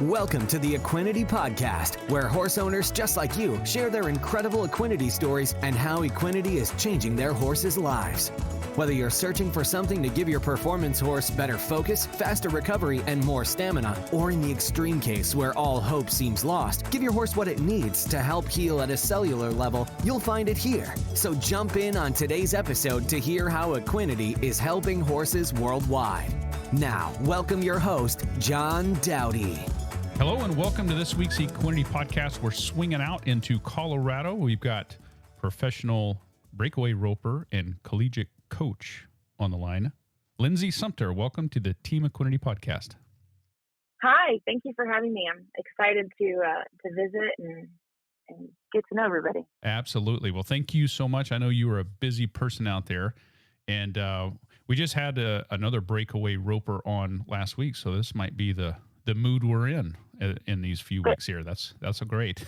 Welcome to the Equinety Podcast, where horse owners just like you share their incredible equinety stories and how equinety is changing their horses' lives. Whether you're searching for something to give your performance horse better focus, faster recovery, and more stamina, or in the extreme case where all hope seems lost, give your horse what it needs to help heal at a cellular level, you'll find it here. So jump in on today's episode to hear how Equinety is helping horses worldwide. Now, welcome your host, John Dowdy. Hello and welcome to this week's Equinety Podcast. We're swinging out into Colorado. We've got professional breakaway roper and collegiate coach on the line. Linsay Sumpter, welcome to the Team Equinety Podcast. Hi, thank you for having me. I'm excited to visit and get to know everybody. Absolutely. Well, thank you so much. I know you were a busy person out there, and we just had another breakaway roper on last week, so this might be the mood we're in these few weeks here. That's so great.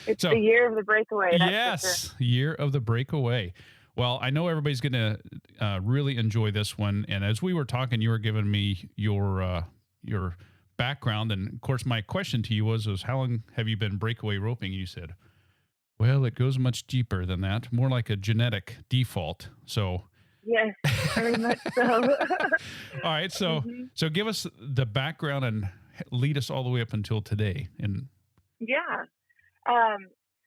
It's the year of the breakaway. Yes, year of the breakaway. Well, I know everybody's going to really enjoy this one. And as we were talking, you were giving me your background. And of course, my question to you was how long have you been breakaway roping? And you said, well, it goes much deeper than that, more like a genetic default. So yes, very much so. All right. So, so give us the background and lead us all the way up until today. And yeah.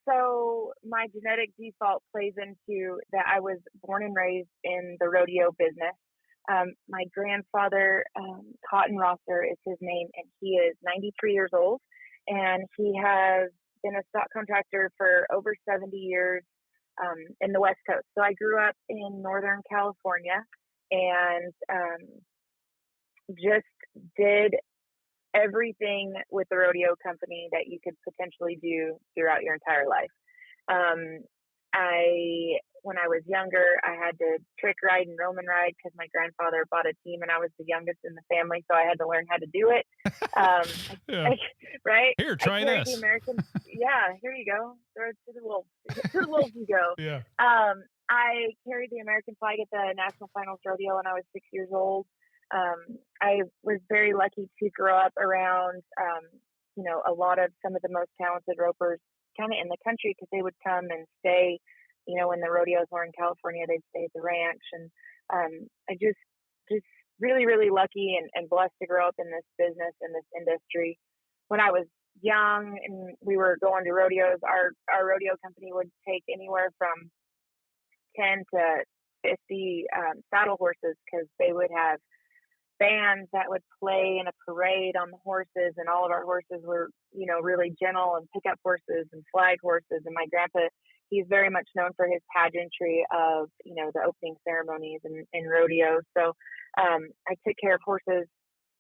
So my genetic default plays into that I was born and raised in the rodeo business. My grandfather, Cotton Rosser is his name, and he is 93 years old, and he has been a stock contractor for over 70 years in the West Coast. So I grew up in Northern California and just did everything with the rodeo company that you could potentially do throughout your entire life. When I was younger, I had to trick ride and Roman ride because my grandfather bought a team and I was the youngest in the family, so I had to learn how to do it. Right? Here, try this. Yeah, here you go. Throw it to the wolves. To the wolves you go. Yeah. I carried the American flag at the National Finals Rodeo when I was 6 years old. I was very lucky to grow up around, a lot of some of the most talented ropers kind of in the country, because they would come and stay, when the rodeos were in California, they'd stay at the ranch. And I just really, really lucky and blessed to grow up in this business, in this industry. When I was young and we were going to rodeos, our rodeo company would take anywhere from 10 to 50 saddle horses, because they would have bands that would play in a parade on the horses, and all of our horses were, really gentle and pickup horses and flag horses. And my grandpa, he's very much known for his pageantry of, the opening ceremonies and rodeo. So I took care of horses,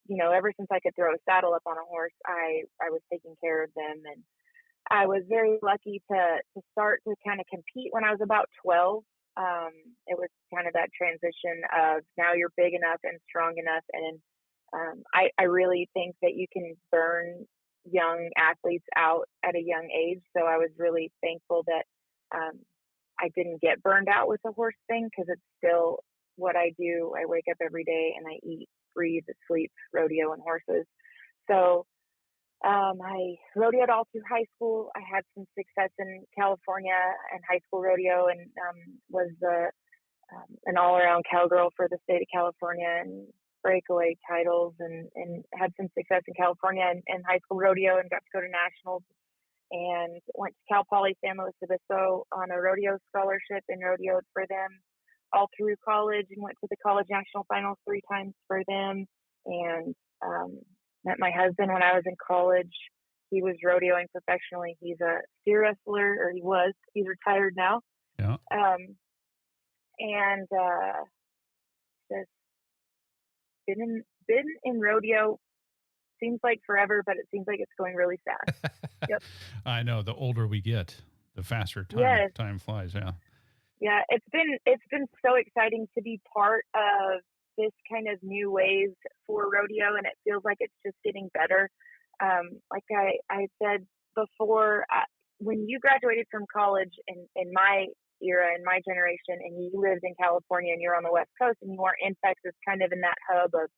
ever since I could throw a saddle up on a horse, I was taking care of them. And I was very lucky to start to kind of compete when I was about 12. It was kind of that transition of now you're big enough and strong enough. And I really think that you can burn young athletes out at a young age. So I was really thankful that I didn't get burned out with the horse thing, because it's still what I do. I wake up every day and I eat, breathe, sleep, rodeo, and horses. So I rodeoed all through high school. I had some success in California and high school rodeo, and was an all-around cowgirl for the state of California, and breakaway titles, and had some success in California and high school rodeo, and got to go to nationals, and went to Cal Poly San Luis Obispo on a rodeo scholarship and rodeoed for them all through college, and went to the college national finals 3 times for them, and met my husband when I was in college. He was rodeoing professionally. He's a steer wrestler, or he was. He's retired now. Yeah. And just been in rodeo. Seems like forever, but it seems like it's going really fast. Yep. I know. The older we get, the faster time flies. Yeah. Yeah, it's been so exciting to be part of this kind of new wave for rodeo, and it feels like it's just getting better. Like I said before, when you graduated from college in my era, in my generation, and you lived in California and you're on the West Coast and you weren't in Texas, kind of in that hub of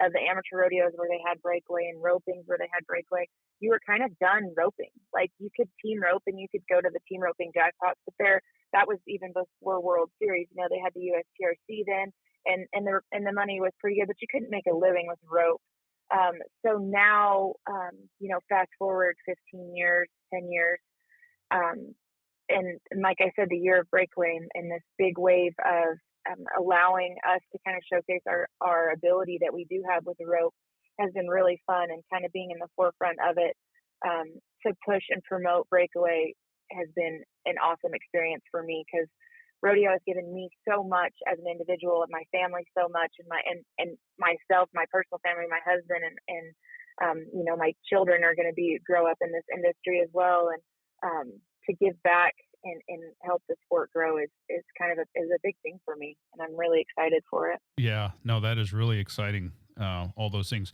of the amateur rodeos where they had breakaway and ropings where they had breakaway, you were kind of done roping. Like you could team rope and you could go to the team roping jackpots, but that was even before World Series. You know, they had the USTRC then, and the money was pretty good, but you couldn't make a living with rope. So now, you know, fast forward 15 years, 10 years, and like I said, the year of breakaway and this big wave of allowing us to kind of showcase our ability that we do have with the rope has been really fun, and kind of being in the forefront of it to push and promote breakaway has been an awesome experience for me, because rodeo has given me so much as an individual, and my family so much, and myself, my personal family, my husband, and you know, my children are going to grow up in this industry as well, and to give back and help the sport grow is kind of is a big thing for me, and I'm really excited for it. Yeah, no, that is really exciting. All those things.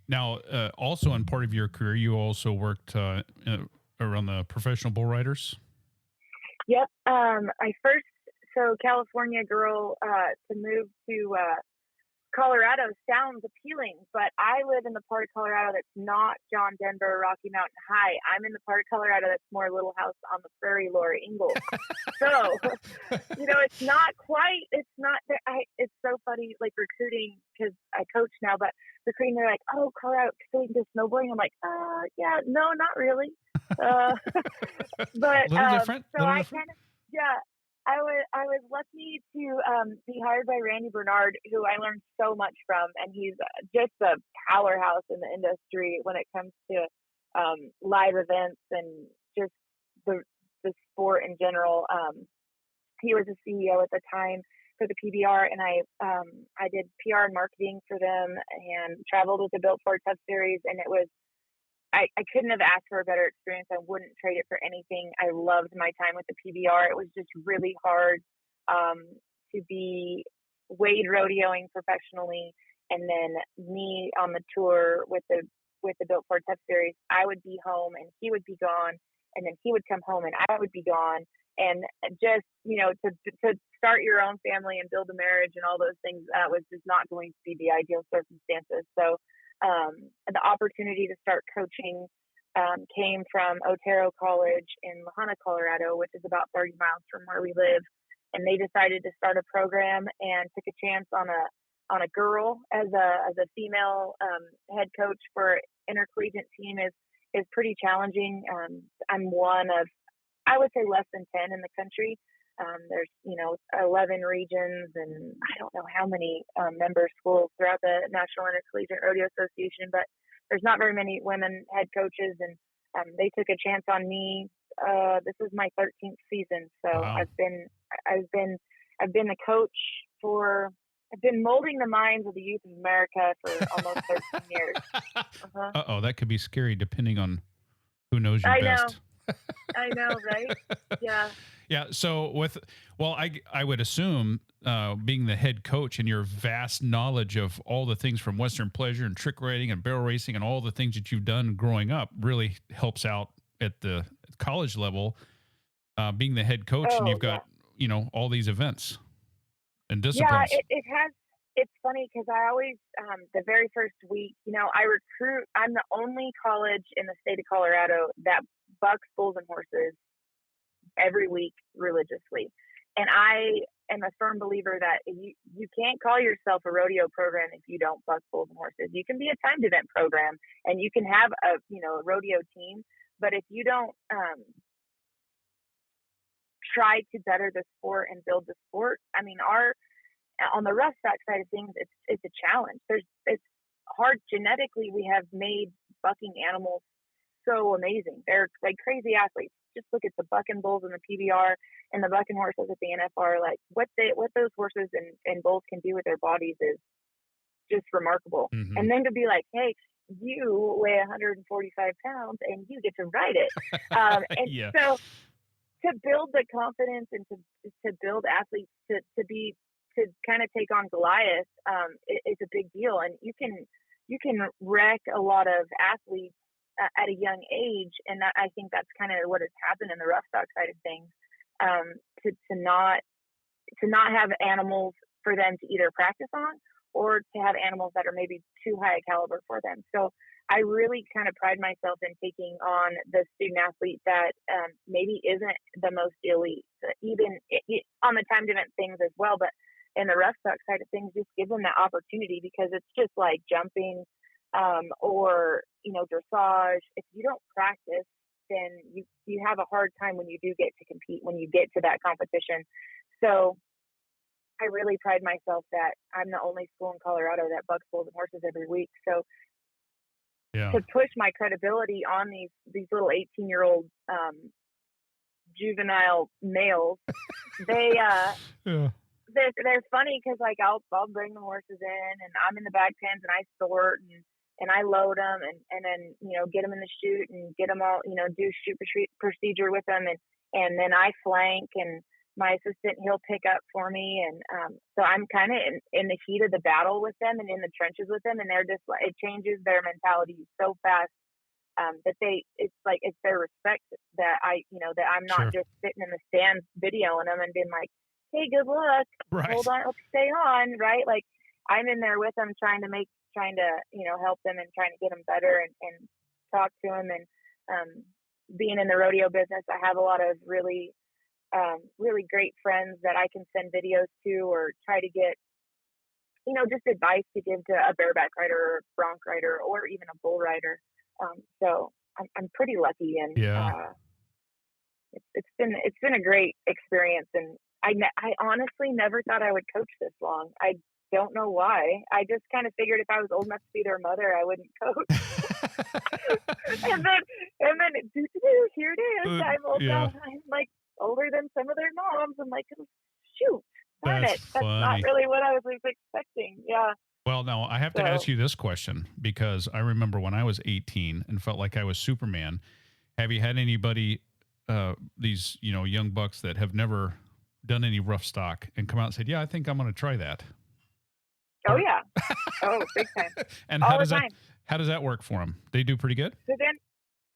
Now, also in part of your career, you also worked around the professional bull riders. Yep. California girl, to move to Colorado sounds appealing, but I live in the part of Colorado that's not John Denver, Rocky Mountain High. I'm in the part of Colorado that's more Little House on the Prairie, Laura Ingalls. So, you know, it's not. It's so funny, like recruiting, because I coach now, but recruiting, they're like, oh, Colorado, so we can do snowboarding. I'm like, yeah, no, not really. But little different. So I kind of, yeah. I was lucky to be hired by Randy Bernard, who I learned so much from, and he's just a powerhouse in the industry when it comes to live events and just the sport in general. He was the CEO at the time for the PBR, and I did PR and marketing for them and traveled with the Built Ford Tough Series, and it was. I couldn't have asked for a better experience. I wouldn't trade it for anything. I loved my time with the PBR. It was just really hard to be Wade rodeoing professionally, and then me on the tour with the Built Ford Tough Series. I would be home and he would be gone, and then he would come home and I would be gone. And just, you know, to start your own family and build a marriage and all those things, that was just not going to be the ideal circumstances. So the opportunity to start coaching came from Otero College in La Junta, Colorado, which is about 30 miles from where we live. And they decided to start a program and took a chance on a girl as a female head coach for intercollegiate team is pretty challenging. I'm one of, I would say, less than 10 in the country. There's, you know, 11 regions and I don't know how many member schools throughout the National Intercollegiate Rodeo Association, but there's not very many women head coaches, and they took a chance on me. This is my 13th season, so wow. I've been the coach for. I've been molding the minds of the youth of America for almost 13 years. Uh-oh, that could be scary depending on who knows you best. I know, right? Yeah. Yeah. So I would assume being the head coach and your vast knowledge of all the things from Western pleasure and trick riding and barrel racing and all the things that you've done growing up really helps out at the college level, being the head coach, and you've got, you know, all these events and disciplines. Yeah, it has. It's funny because I always, the very first week, you know, I'm the only college in the state of Colorado that bucks bulls and horses every week religiously. And I am a firm believer that you can't call yourself a rodeo program if you don't buck bulls and horses. You can be a timed event program and you can have a rodeo team, but if you don't try to better the sport and build the sport, I mean, on the rough stock side of things, it's a challenge. It's hard genetically. We have made bucking animals so amazing. They're like crazy athletes. Just look at the bucking bulls and the PBR and the bucking horses at the NFR. Like what those horses and bulls can do with their bodies is just remarkable. Mm-hmm. And then to be like, hey, you weigh 145 pounds and you get to ride it. And yeah. So to build the confidence and to build athletes to kind of take on Goliath, it's a big deal. And you can wreck a lot of athletes at a young age, and I think that's kind of what has happened in the rough stock side of things. To not have animals for them to either practice on or to have animals that are maybe too high a caliber for them. So I really kind of pride myself in taking on the student athlete that maybe isn't the most elite, even on the timed event things as well. But in the rough stock side of things, just give them that opportunity, because it's just like jumping or, dressage. If you don't practice, then you have a hard time when you do get to compete, when you get to that competition. So I really pride myself that I'm the only school in Colorado that bucks bulls and horses every week. So to push my credibility on these little 18-year-old juvenile males, they're funny, because like I'll bring the horses in, and I'm in the bag pens, and I sort and I load them, and then get them in the chute and get them all do chute procedure with them, and then I flank, and my assistant, he'll pick up for me. And so I'm kind of in the heat of the battle with them and in the trenches with them. And they're just like, it changes their mentality so fast that it's their respect that that I'm not just sitting in the stands videoing them and being like, hey, good luck. Right. Hold on, let's stay on. Right. Like, I'm in there with them trying to help them and trying to get them better and talk to them. And being in the rodeo business, I have a lot of really great friends that I can send videos to, or try to get, just advice to give to a bareback rider or a bronc rider or even a bull rider. So I'm pretty lucky, and it's been a great experience. And I honestly never thought I would coach this long. I don't know why. I just kind of figured if I was old enough to be their mother, I wouldn't coach. and then here it is. I'm like older than some of their moms. I'm like, shoot, that's not really what I was expecting. Yeah. Well, now I have to ask you this question, because I remember when I was 18 and felt like I was Superman. Have you had anybody, these young bucks that have never done any rough stock and come out and said, yeah, I think I'm going to try that? Oh yeah. Oh, big time. And how does that work for them? They do pretty good? So then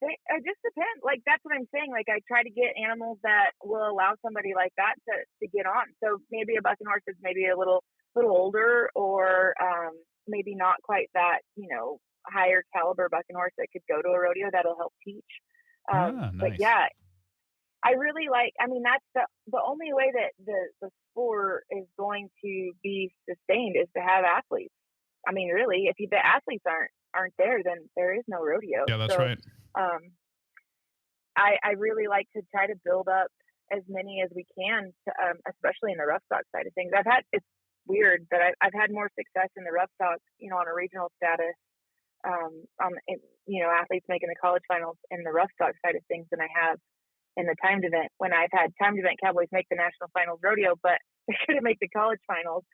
it just depends. Like, that's what I'm saying. Like, I try to get animals that will allow somebody like that to get on. So maybe a bucking horse is maybe a little older, or maybe not quite that, higher caliber bucking horse that could go to a rodeo that'll help teach. Nice. But yeah, I really that's the only way that the sport is going to be sustained is to have athletes. I mean, really, if the athletes aren't there, then there is no rodeo. Yeah, that's right. I really like to try to build up as many as we can, especially in the rough stock side of things. It's weird, but I've had more success in the rough stock, on a regional status, athletes making the college finals in the rough stock side of things than I have in the timed event. When I've had timed event cowboys make the national finals rodeo, but they couldn't make the college finals.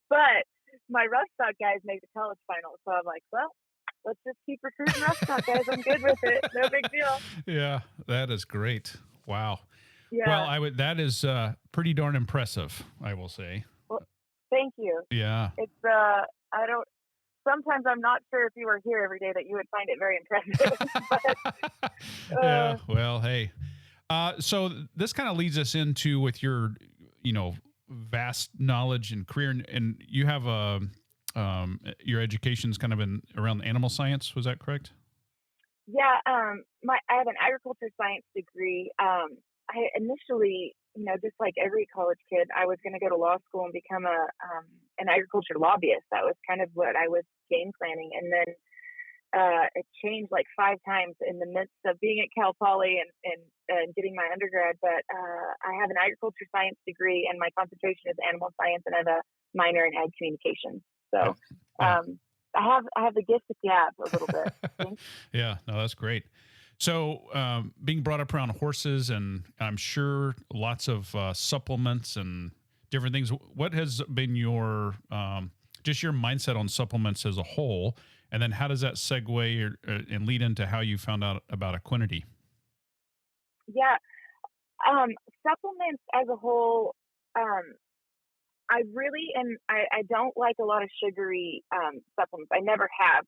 But my rough stock guys make the college finals. So I'm like, well, let's just keep recruiting rough stock guys. I'm good with it. No big deal. Yeah, that is great. Wow. Yeah. Well, that is pretty darn impressive, I will say. Well, thank you. Yeah. It's sometimes I'm not sure if you were here every day that you would find it very impressive. But, yeah. Well, hey. So this kind of leads us into, with your, vast knowledge and career, and you have your education's kind of around animal science. Was that correct? Yeah. I have an agriculture science degree. I initially, just like every college kid, I was going to go to law school and become an agriculture lobbyist. That was kind of what I was game planning. And then it changed like 5 times in the midst of being at Cal Poly and getting my undergrad. But I have an agriculture science degree, and my concentration is animal science, and I have a minor in ag communications. So I have the gift of gab a little bit. Yeah, no, that's great. So being brought up around horses, and I'm sure lots of supplements and different things. What has been your just your mindset on supplements as a whole? And then how does that segue and lead into how you found out about Equinety? Yeah. Supplements as a whole, I really I don't like a lot of sugary supplements. I never have.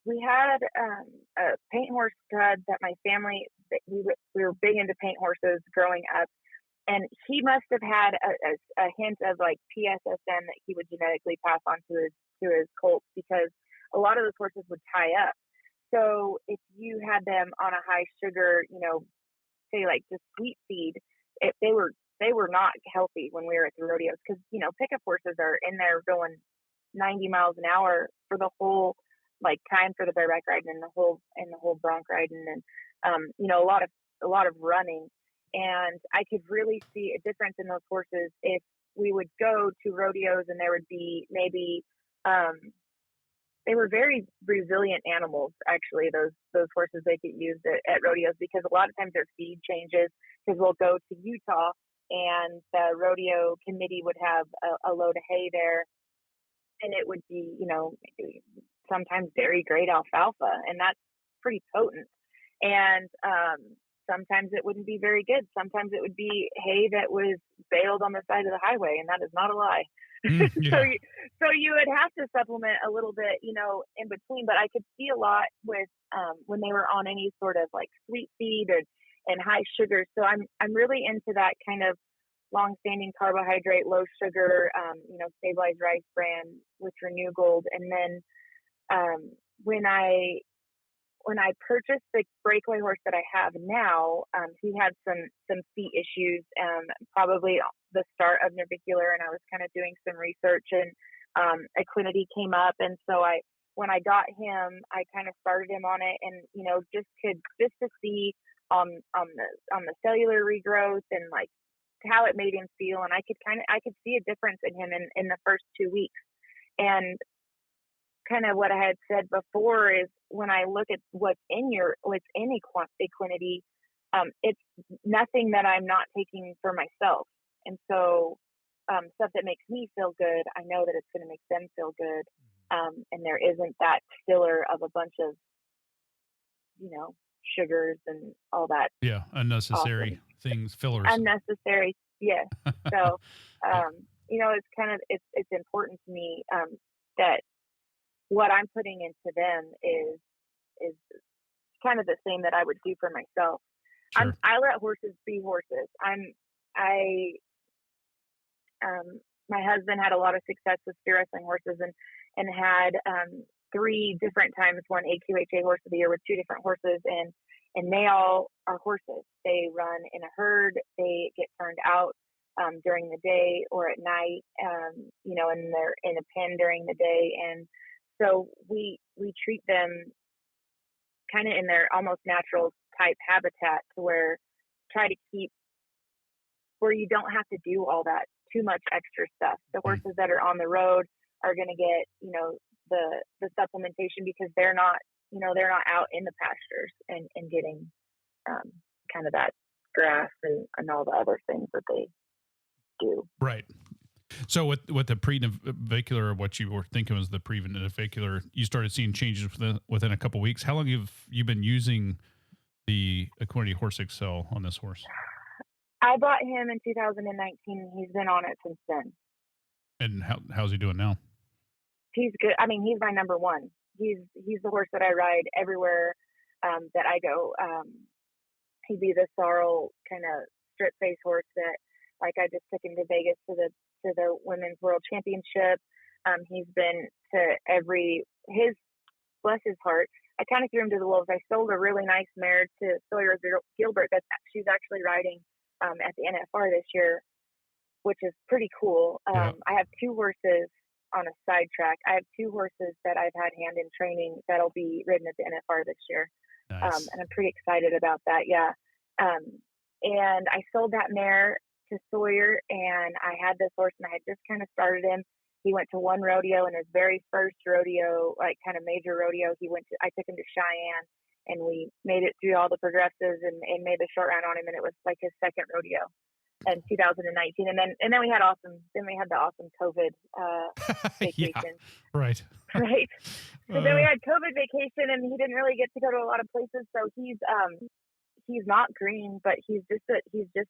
We had a paint horse stud that my family, we were big into paint horses growing up. and he must have had a hint of like PSSM that he would genetically pass on to his colts, because a lot of those horses would tie up. So if you had them on a high sugar, say like just sweet feed, they were not healthy when we were at the rodeos, because pickup horses are in there going 90 miles an hour for the whole like time for the bareback riding and the whole bronc riding, and a lot of running. And I could really see a difference in those horses if we would go to rodeos and there would be maybe they were very resilient animals, actually, those horses they get used at rodeos, because a lot of times their feed changes, because we'll go to Utah and the rodeo committee would have a load of hay there, and it would be, sometimes very great alfalfa, and that's pretty potent. And sometimes it wouldn't be very good. Sometimes it would be hay that was baled on the side of the highway, and that is not a lie. Yeah. So you would have to supplement a little bit, in between. But I could see a lot with when they were on any sort of like sweet feed and high sugar. So I'm really into that kind of long-standing carbohydrate, low sugar, stabilized rice brand with Renew Gold. And then when I purchased the Breakaway horse that I have now, he had some feet issues, probably the start of Navicular, and I was kind of doing some research, and Equinety came up, and so when I got him, I kind of started him on it, and just to see on the cellular regrowth and like how it made him feel, and I could see a difference in him in the first 2 weeks. And kind of what I had said before is, when I look at what's in Equinety, it's nothing that I'm not taking for myself. And so stuff that makes me feel good, I know that it's going to make them feel good. And there isn't that filler of a bunch of, sugars and all that. Yeah. Unnecessary things, fillers. Unnecessary. Yes. So, it's kind of, it's important to me that what I'm putting into them is kind of the same that I would do for myself. Sure. I let horses be horses. My husband had a lot of success with steer wrestling horses, and had 3 different times won AQHA Horse of the Year with 2 different horses, and they all are horses. They run in a herd. They get turned out during the day or at night, and they're in a pen during the day. And so we treat them kind of in their almost natural type habitat, to try to keep where you don't have to do all that too much extra stuff. The horses that are on the road are going to get, the supplementation, because they're not out in the pastures and getting kind of that grass and all the other things that they do. Right. So with the pre-navicular, what you were thinking was the pre-navicular, you started seeing changes within a couple of weeks. How long have you been using the Equinety Horse Excel on this horse? I bought him in 2019. He's been on it since then. And how's he doing now? He's good. I mean, he's my number one. He's the horse that I ride everywhere that I go. He'd be the sorrel kind of strip face horse that, like, I just took him to Vegas to the Women's World Championship. He's been to bless his heart. I kind of threw him to the wolves. I sold a really nice mare to Sawyer Gilbert. She's actually riding at the NFR this year, which is pretty cool. Yeah. I have 2 horses on a sidetrack. I have 2 horses that I've had hand in training that'll be ridden at the NFR this year. Nice. And I'm pretty excited about that. Yeah. And I sold that mare to Sawyer, and I had this horse, and I had just kind of started him. He went to one rodeo, and his very first rodeo, like kind of major rodeo, I took him to Cheyenne, and we made it through all the progressives and made the short round on him. And it was like his second rodeo in 2019. And then we had the awesome COVID vacation. Yeah, right. Right. So then we had COVID vacation, and he didn't really get to go to a lot of places. So he's not green, but he's just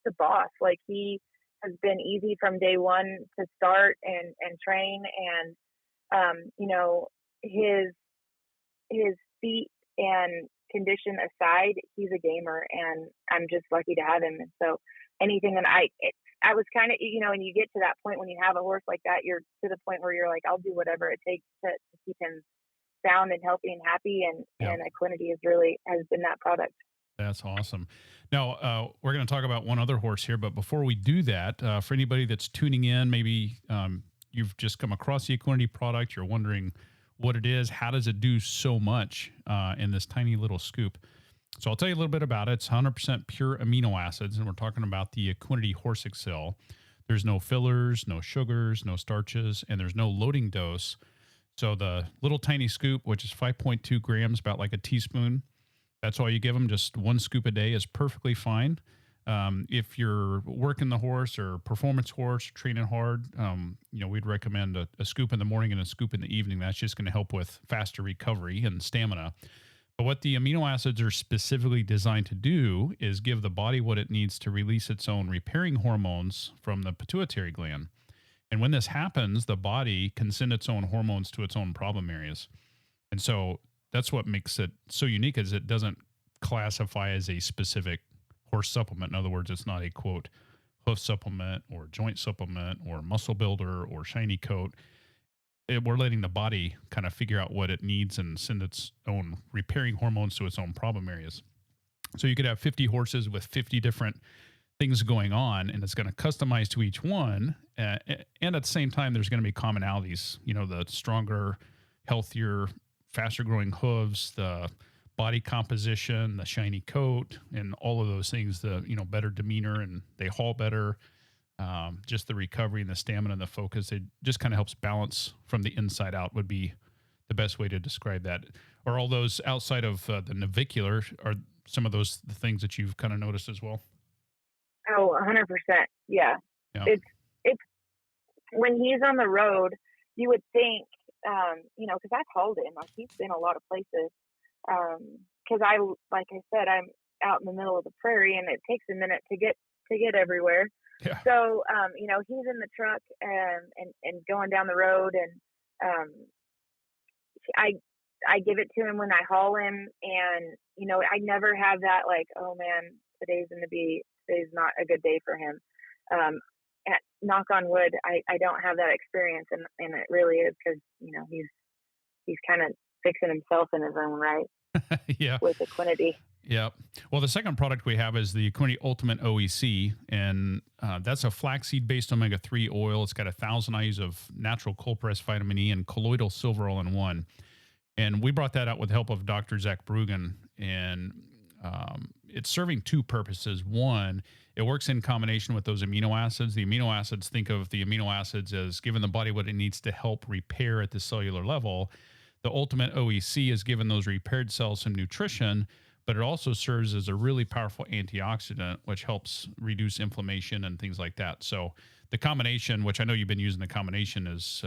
a boss. Like, he has been easy from day one to start and train. And, his feet and condition aside, he's a gamer, and I'm just lucky to have him. And so anything that I was kind of, and you get to that point when you have a horse like that, you're to the point where you're like, I'll do whatever it takes to keep him sound and healthy and happy. And Equinety has been that product. That's awesome. Now, we're going to talk about one other horse here, but before we do that, for anybody that's tuning in, maybe you've just come across the Equinety product, you're wondering what it is, how does it do so much in this tiny little scoop? So I'll tell you a little bit about it. It's 100% pure amino acids, and we're talking about the Equinety Horse Excel. There's no fillers, no sugars, no starches, and there's no loading dose. So the little tiny scoop, which is 5.2 grams, about like a teaspoon, that's all you give them. Just one scoop a day is perfectly fine. If you're working the horse or performance horse, training hard, we'd recommend a scoop in the morning and a scoop in the evening. That's just going to help with faster recovery and stamina. But what the amino acids are specifically designed to do is give the body what it needs to release its own repairing hormones from the pituitary gland. And when this happens, the body can send its own hormones to its own problem areas. And so that's what makes it so unique, is it doesn't classify as a specific horse supplement. In other words, it's not a, quote, hoof supplement or joint supplement or muscle builder or shiny coat. We're letting the body kind of figure out what it needs and send its own repairing hormones to its own problem areas. So you could have 50 horses with 50 different things going on, and it's going to customize to each one. And at the same time, there's going to be commonalities, the stronger, healthier, faster growing hooves, the body composition, the shiny coat, and all of those things, the, better demeanor, and they haul better. Just the recovery and the stamina and the focus, it just kind of helps balance from the inside out would be the best way to describe that. Or all those outside of the Navicular, are some of those the things that you've kind of noticed as well? Oh, 100%. Yeah. It's when he's on the road, you would think, because I've hauled him, like he's been a lot of places. Because like I said, I'm out in the middle of the prairie, and it takes a minute to get everywhere. Yeah. So, he's in the truck and going down the road, and I give it to him when I haul him, and I never have that like, oh man, today's not a good day for him. Knock on wood, I don't have that experience, and it really is because he's kind of fixing himself in his own right. Yeah. With Equinety. Yeah. Well, the second product we have is the Equinety Ultimate OEC, and that's a flaxseed-based omega-3 oil. It's got 1,000 IUs of natural cold-pressed vitamin E and colloidal silver all in one. And we brought that out with the help of Dr. Zach Brugan, and it's serving two purposes. One, it works in combination with those amino acids. The amino acids, think of the amino acids as giving the body what it needs to help repair at the cellular level. The Ultimate OEC is giving those repaired cells some nutrition, but it also serves as a really powerful antioxidant, which helps reduce inflammation and things like that. So the combination, which I know you've been using, the combination is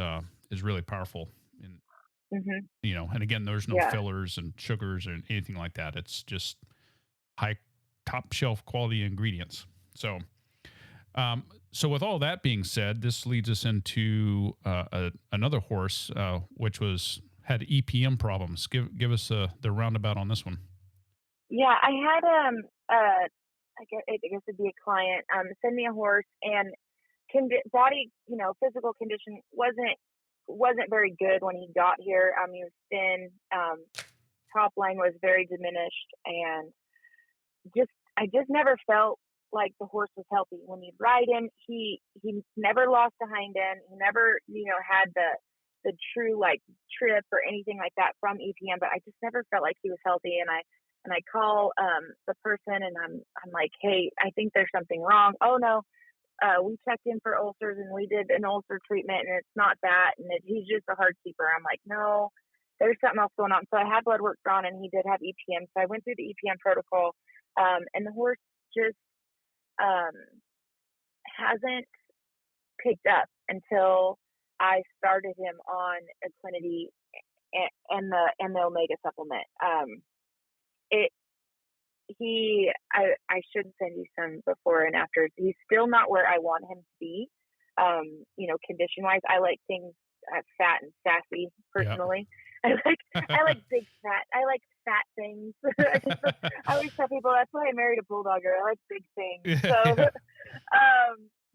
really powerful. And again, there's no fillers and sugars or anything like that. It's just high top shelf quality ingredients. So with all that being said, this leads us into another horse, which had EPM problems. Give us the roundabout on this one. Yeah, I had I guess it'd be a client send me a horse, and body, physical condition wasn't very good when he got here. He was thin, top line was very diminished, and I just never felt like the horse was healthy. When you'd ride him, he never lost a hind end. He never, had the true like trip or anything like that from EPM, but I just never felt like he was healthy. And I call the person, and I'm like, hey, I think there's something wrong. Oh no, we checked in for ulcers, and we did an ulcer treatment, and it's not that, and he's just a hard keeper. I'm like, no, there's something else going on. So I had blood work drawn, and he did have EPM. So I went through the EPM protocol, and the horse just hasn't picked up until I started him on Equinety and the omega supplement. I should send you some before and after. He's still not where I want him to be. Condition wise, I like things fat and sassy personally. Yep. I like big fat. I like fat things. I always tell people that's why I married a bulldog. I like big things. So,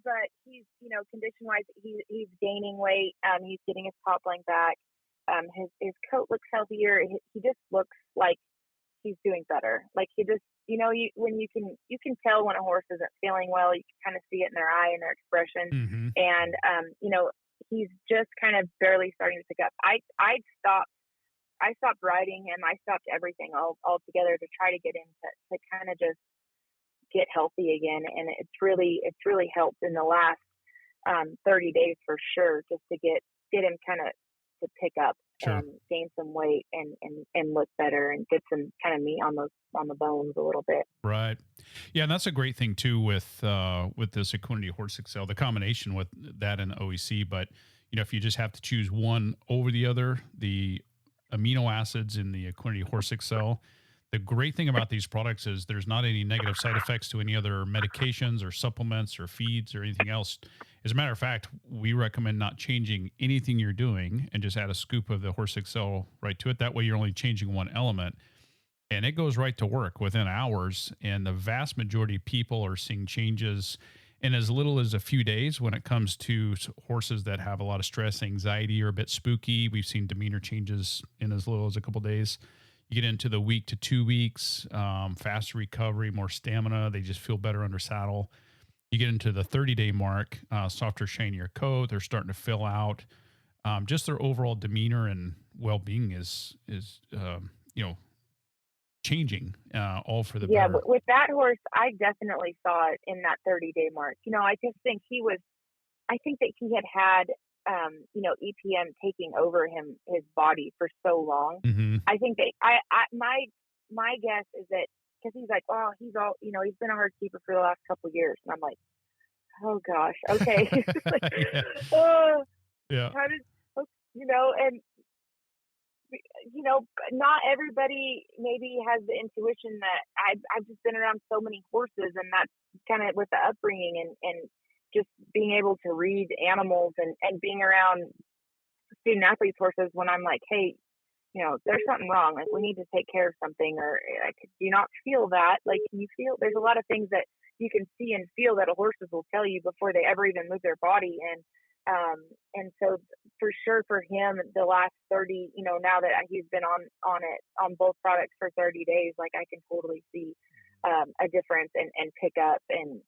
but he's, condition wise, he's gaining weight. He's getting his top line back. His coat looks healthier. He just looks like he's doing better. Like he just, when you can tell when a horse isn't feeling well, you can kind of see it in their eye and their expression. Mm-hmm. And, he's just kind of barely starting to pick up. I stopped riding him. I stopped everything altogether to try to get him to kind of just get healthy again. And it's really helped in the last 30 days for sure, just to get him kind of to pick up, sure. Gain some weight and look better and get some kind of meat on the bones a little bit. Right. Yeah. And that's a great thing too with this Equinety Horse Excel, the combination with that and OEC. But, if you just have to choose one over the other, the amino acids in the Equinety Horse Excel, the great thing about these products is there's not any negative side effects to any other medications or supplements or feeds or anything else. As a matter of fact, we recommend not changing anything you're doing and just add a scoop of the Horse Excel right to it. That way you're only changing one element and it goes right to work within hours. And the vast majority of people are seeing changes in as little as a few days when it comes to horses that have a lot of stress, anxiety, or a bit spooky. We've seen demeanor changes in as little as a couple of days. You get into the week to 2 weeks, faster recovery, more stamina. They just feel better under saddle. You get into the 30-day mark, softer, shinier coat. They're starting to fill out. Just their overall demeanor and well-being is changing, all for the better. Yeah, but with that horse, I definitely saw it in that 30-day mark. I just think I think that he had EPM taking over his body for so long. Mm-hmm. I think that my guess is that because he's like, oh, he's been a hard keeper for the last couple of years, and I'm like, oh gosh, okay, Yeah. Yeah. How did and not everybody maybe has the intuition that I've just been around so many horses, and that's kind of with the upbringing and just being able to read animals and being around student athletes horses when I'm like, hey, there's something wrong. Like we need to take care of something, or do you not feel that? Like, can you feel? There's a lot of things that you can see and feel that horses will tell you before they ever even move their body. And so for sure for him, the last 30, now that he's been on both products for 30 days, like I can totally see a difference and pick up. And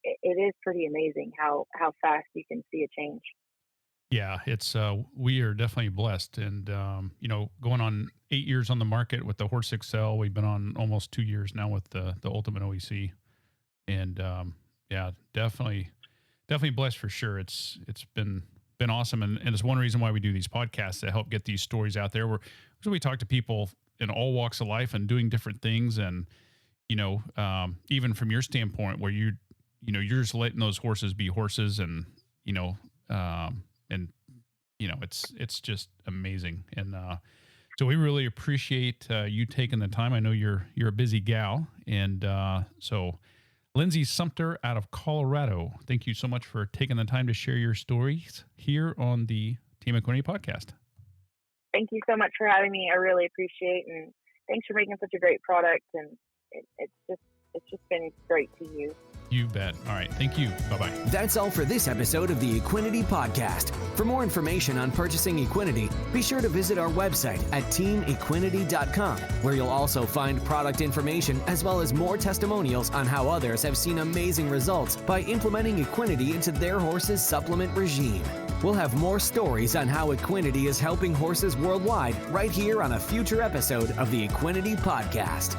it is pretty amazing how fast you can see a change. Yeah, it's we are definitely blessed, and going on 8 years on the market with the Horse Excel. We've been on almost 2 years now with the Ultimate OEC, and definitely blessed for sure. It's been awesome, and it's one reason why we do these podcasts to help get these stories out there. So we talk to people in all walks of life and doing different things, and even from your standpoint, where you're just letting those horses be horses, and it's just amazing. And so we really appreciate you taking the time. I know you're a busy gal. And so Linsay Sumpter out of Colorado, thank you so much for taking the time to share your stories here on the Team Equinety Podcast. Thank you so much for having me. I really appreciate, and thanks for making such a great product. And it's just been great to use. You bet. All right. Thank you. Bye-bye. That's all for this episode of the Equinety Podcast. For more information on purchasing Equinety, be sure to visit our website at teamequinety.com, where you'll also find product information as well as more testimonials on how others have seen amazing results by implementing Equinety into their horse's supplement regime. We'll have more stories on how Equinety is helping horses worldwide right here on a future episode of the Equinety Podcast.